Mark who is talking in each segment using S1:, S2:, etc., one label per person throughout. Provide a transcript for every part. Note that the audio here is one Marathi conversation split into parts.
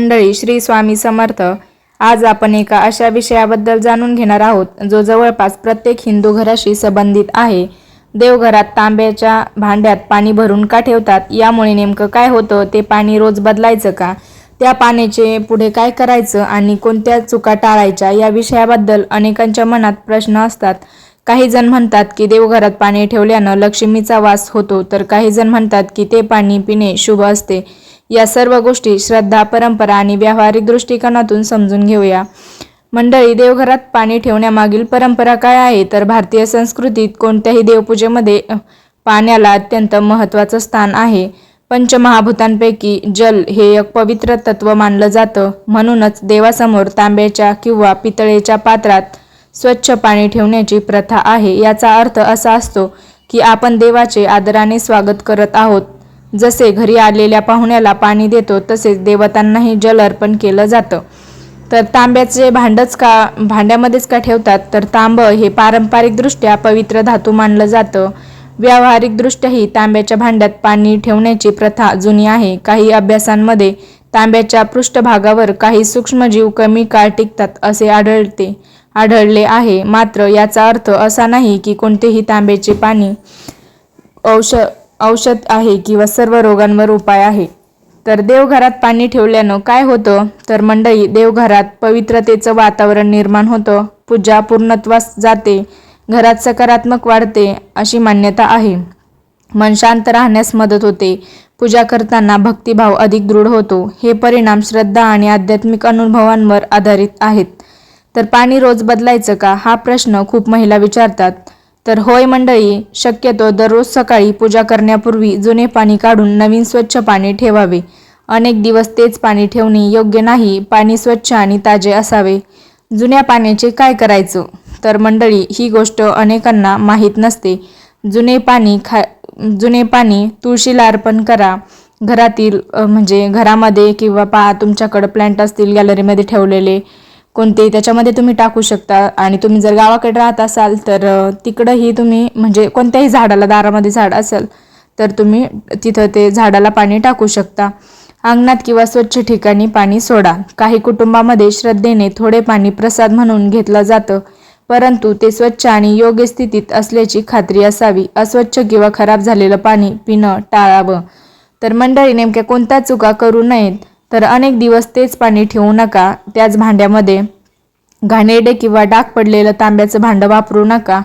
S1: मंडळी, श्री स्वामी समर्थ. आज आपण एका अशा विषयाबद्दल जाणून घेणार आहोत जो जवळपास प्रत्येक हिंदू घराशी संबंधित आहे. देवघरात तांब्याच्या भांड्यात पाणी भरून का ठेवतात? यामुळे नेमकं काय होतं? ते पाणी रोज बदलायचं का? त्या पाण्याचे पुढे काय करायचं आणि कोणत्या चुका टाळायच्या? या विषयाबद्दल अनेकांच्या मनात प्रश्न असतात. काही जण म्हणतात की देवघरात पाणी ठेवल्यानं लक्ष्मीचा वास होतो, तर काही जण म्हणतात की ते पाणी पिणे शुभ असते. या सर्व गोष्टी श्रद्धा, परंपरा आणि व्यावहारिक दृष्टिकोनातून समजून घेऊया. मंडळी, देवघरात पाणी ठेवण्यामागील परंपरा काय आहे? तर भारतीय संस्कृतीत कोणत्याही देवपूजेमध्ये पाण्याला अत्यंत महत्त्वाचं स्थान आहे. पंचमहाभूतांपैकी जल हे एक पवित्र तत्व मानलं जातं. म्हणूनच देवासमोर तांब्याच्या किंवा पितळेच्या पात्रात स्वच्छ पाणी ठेवण्याची प्रथा आहे. याचा अर्थ असा असतो की आपण देवाचे आदराने स्वागत करत आहोत. जसे घरी आलेल्या पाहुण्याला पाणी देतो, तसेच देवतांनाही जल अर्पण केलं जातं. तर तांब्याचे भांड्यामध्येच का ठेवतात? तर तांब हे पारंपरिकदृष्ट्या पवित्र धातू मानलं जातं. व्यावहारिकदृष्ट्याही तांब्याच्या भांड्यात पाणी ठेवण्याची प्रथा जुनी आहे. काही अभ्यासांमध्ये तांब्याच्या पृष्ठभागावर काही सूक्ष्मजीव कमी काळ टिकतात असे आढळले आहे. मात्र याचा अर्थ असा नाही की कोणतेही तांब्याचे पाणी औषध आहे किंवा सर्व रोगांवर उपाय आहे. तर देवघरात पाणी ठेवल्यानं काय होतं? तर मंडळी, देवघरात पवित्रतेचं वातावरण निर्माण होतं. पूजा पूर्णत्वास जाते, घरात सकारात्मक वाढते अशी मान्यता आहे. मन शांत राहण्यास मदत होते. पूजा करताना भक्तिभाव अधिक दृढ होतो. हे परिणाम श्रद्धा आणि आध्यात्मिक अनुभवांवर आधारित आहेत. तर पाणी रोज बदलायचं का? हा प्रश्न खूप महिला विचारतात. तर होय मंडळी, शक्यतो दररोज सकाळी पूजा करण्यापूर्वी जुने पाणी काढून नवीन स्वच्छ पाणी ठेवावे. अनेक दिवस तेच पाणी ठेवणे योग्य नाही. पाणी स्वच्छ आणि ताजे असावे. जुन्या पाण्याचे काय करायचं? तर मंडळी, ही गोष्ट अनेकांना माहीत नसते. जुने पाणी तुळशीला अर्पण करा. घरातील घरामध्ये किंवा तुमच्याकडे प्लांट असतील गॅलरीमध्ये ठेवलेले कोणते, त्याच्यामध्ये तुम्ही टाकू शकता. आणि तुम्ही जर गावाकडे राहत असाल तर तिकडंही तुम्ही कोणत्याही झाडाला, दारामध्ये झाड असेल तर तुम्ही तिथं ते झाडाला पाणी टाकू शकता. अंगणात किंवा स्वच्छ ठिकाणी पाणी सोडा. काही कुटुंबामध्ये श्रद्धेने थोडे पाणी प्रसाद म्हणून घेतलं जातं, परंतु ते स्वच्छ आणि योग्य स्थितीत असल्याची खात्री असावी. अस्वच्छ किंवा खराब झालेलं पाणी पिणं टाळावं. तर मंडळी, नेमक्या कोणत्या चुका करू नयेत? तर अनेक दिवस तेच पाणी ठेवू नका. त्याच भांड्यामध्ये घाणेरडे किंवा डाग पडलेलं तांब्याचं भांडं वापरू नका.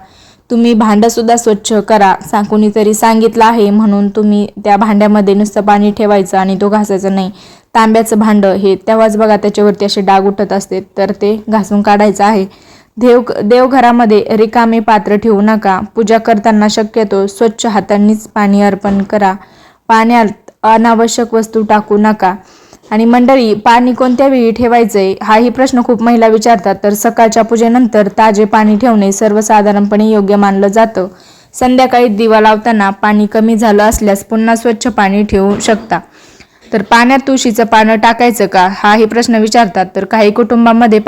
S1: तुम्ही भांडंसुद्धा स्वच्छ करा. कोणीतरी सांगितलं आहे म्हणून तुम्ही त्या भांड्यामध्ये नुसतं पाणी ठेवायचं आणि तो घासायचं नाही. तांब्याचं भांडं हे तेव्हाच बघा त्याच्यावरती असे डाग उठत असते, तर ते घासून काढायचं आहे. देवघरामध्ये रिकामे पात्र ठेवू नका. पूजा करताना शक्यतो स्वच्छ हातांनीच पाणी अर्पण करा. पाण्यात अनावश्यक वस्तू टाकू नका. आणि मंडळी, पाणी कोणत्या वेळी ठेवायचंय हाही प्रश्न खूप महिला विचारतात. तर सकाळच्या पूजेनंतर ताजे पाणी ठेवणे सर्वसाधारणपणे योग्य मानलं जातं. संध्याकाळी दिवा लावताना पाणी कमी झालं असल्यास पुन्हा स्वच्छ पाणी ठेवू शकता. तर पाण्यात तुळशीचं पानं टाकायचं का? हाही प्रश्न विचारतात. तर काही कुटुंबामध्ये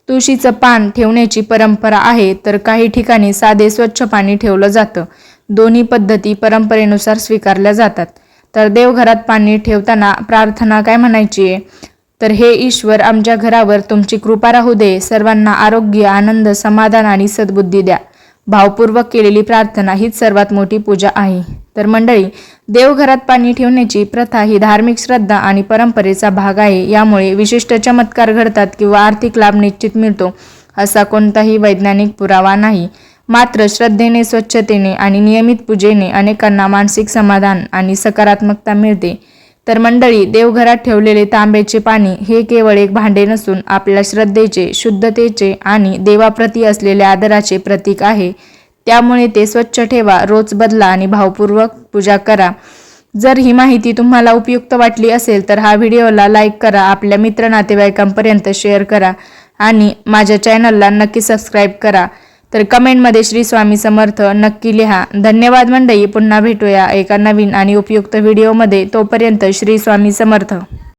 S1: तुळशीचं पान ठेवण्याची परंपरा आहे, तर काही ठिकाणी साधे स्वच्छ पाणी ठेवलं जातं. दोन्ही पद्धती परंपरेनुसार स्वीकारल्या जातात. तर देवघरात पाणी ठेवताना प्रार्थना काय म्हणायची आहे? तर हे ईश्वर, आमच्या घरावर तुमची कृपा राहू दे. सर्वांना आरोग्य, आनंद, समाधान आणि सद्बुद्धी द्या. भावपूर्वक केलेली प्रार्थना हीच सर्वात मोठी पूजा आहे. तर मंडळी, देवघरात पाणी ठेवण्याची प्रथा ही धार्मिक श्रद्धा आणि परंपरेचा भाग आहे. यामुळे विशिष्ट चमत्कार घडतात किंवा आर्थिक लाभ निश्चित मिळतो असा कोणताही वैज्ञानिक पुरावा नाही. मात्र श्रद्धेने, स्वच्छतेने आणि नियमित पूजेने अनेकांना मानसिक समाधान आणि सकारात्मकता मिळते. तर मंडळी, देवघरात ठेवलेले तांब्याचे पाणी हे केवळ एक भांडे नसून आपल्या श्रद्धेचे, शुद्धतेचे आणि देवाप्रती असलेल्या आदराचे प्रतीक आहे. त्यामुळे ते स्वच्छ ठेवा, रोज बदला आणि भावपूर्वक पूजा करा. जर ही माहिती तुम्हाला उपयुक्त वाटली असेल तर हा व्हिडिओला लाईक करा, आपल्या मित्र नातेवाईकांपर्यंत शेअर करा आणि माझ्या चॅनलला नक्की सबस्क्राईब करा. तर कमेंटमध्ये श्री स्वामी समर्थ नक्की लिहा. धन्यवाद मंडळी. पुन्हा भेटूया एका नवीन आणि उपयुक्त व्हिडिओमध्ये. तोपर्यंत श्री स्वामी समर्थ.